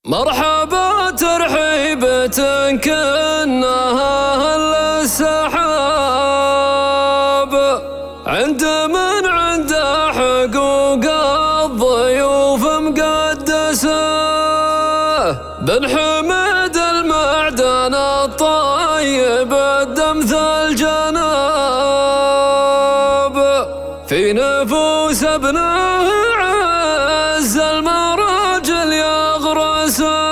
مرحبا ترحيبة كأنها هل السحاب عند من عنده حقوق الضيوف مقدسة. بن حميد المعدن الطيب الدمث الجناب في نفوس ابنه عز المراجل يغرسه.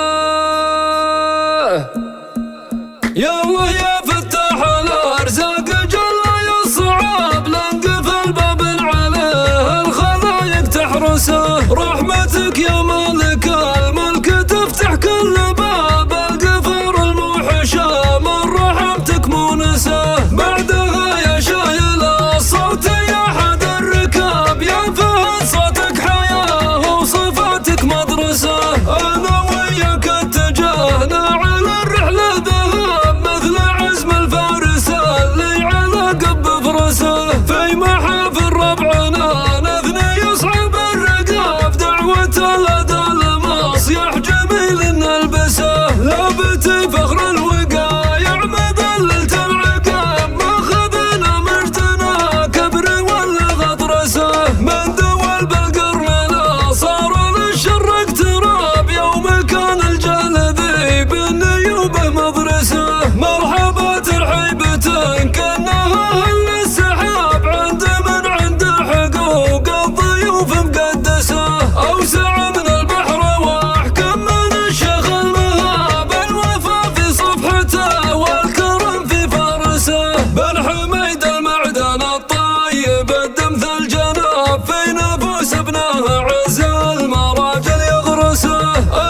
يا الله يا فتاح الارزاق جل يصعب لنقفل باب عليه الخلايق تحرسه. رحمتك يا مالك الملك تفتح كل باب القفر الموحشه من رحمتك مونسه. بعدها يا شايل الصوت يا حد الركاب يا فهد صوتك حياه وصفاتك مدرسه. انا وياك اتجهنا على الرحله ذهاب مثل عزم الفارس اللي على قب فرسه. في محافل ربعنا نثني يصعب الرقاب دعوه الادى المصيح جميل نلبسه. لابتي فخر الوقايع مذللت العقاب ماخذنا مجدنا كبر ولا غطرسه. من دول بالقرن لا صار للشر اقتراب يوم كان الجلذي بالنيوبه مدرسه. مرحبا ترحيبة كأنها هل السحاب عند من عنده حقوق الضيوف مقدسه. اوسع من البحر واحكم من الشيخ المهاب الوفا في صفحته والكرم في فارسه. بن حميد المعدن الطيب الدمث الجناب في نفوس ابنه عز المراجل يغرسه.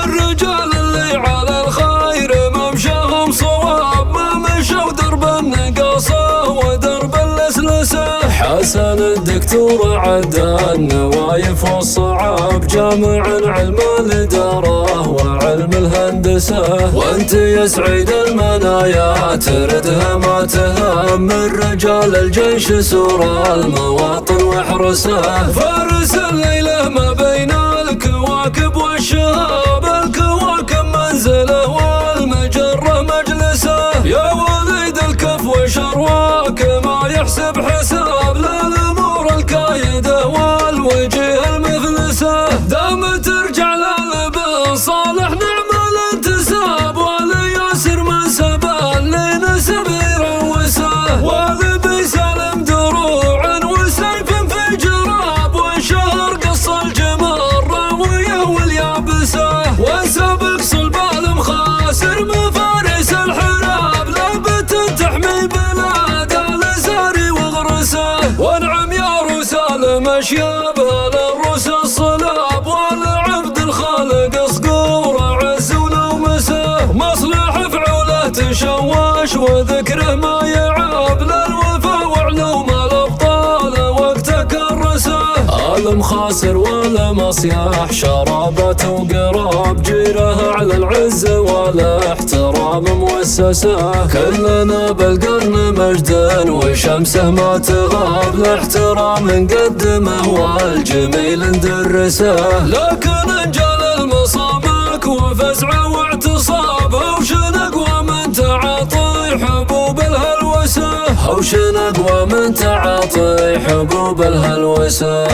الرجال اللي على الخير ممشاهم صواب ما مشوا درب النقاصه ودرب الاسلسه. حسن الدكتور عدى النوايف والصعاب جامع علم الاداره وعلم الهندسه. وانت يا سعيد المنايا تردها ما تهام من رجال الجيش سور المواطن واحرسه. فارس الليله ما بين الكواكب والشهاب الكواكب منزله والمجره مجلسه. يا وليد الكف وشرواك ما يحسب حساب للامور الكايده والوجيه المثلسه. دام ترجع للبن صالح نعم الانتساب ولياسر من سبا اللي نسب يروسه. ولبي سالم دروع وسيف في جراب وشهر قص الجمال راويه واليابسه. وسابق صلبال مخاسر مفارس الحراب لابت تحمي بلاد الازاري وغرسه. وانعم يا رسال مشيابه للروس الصلاب والعبد الخالق صقور عز ونومسه. مصلح فعوله تشوش وذكره ما يعاب للوفا وعلوم الابطال وقته كرسه. عالم خاسر ولا مصياح شرابات وقراب جيره على العز والاحترام مؤسسه. كلنا بالقرن مجد وشمسه ما تغاب الاحترام نقدمه والجميل ندرسه. لكن انجال المصابك وفزعه واعتصاب هوشن اقوى من تعاطي حبوب الهلوسه. هوشن اقوى من تعاطي حبوب الهلوسه.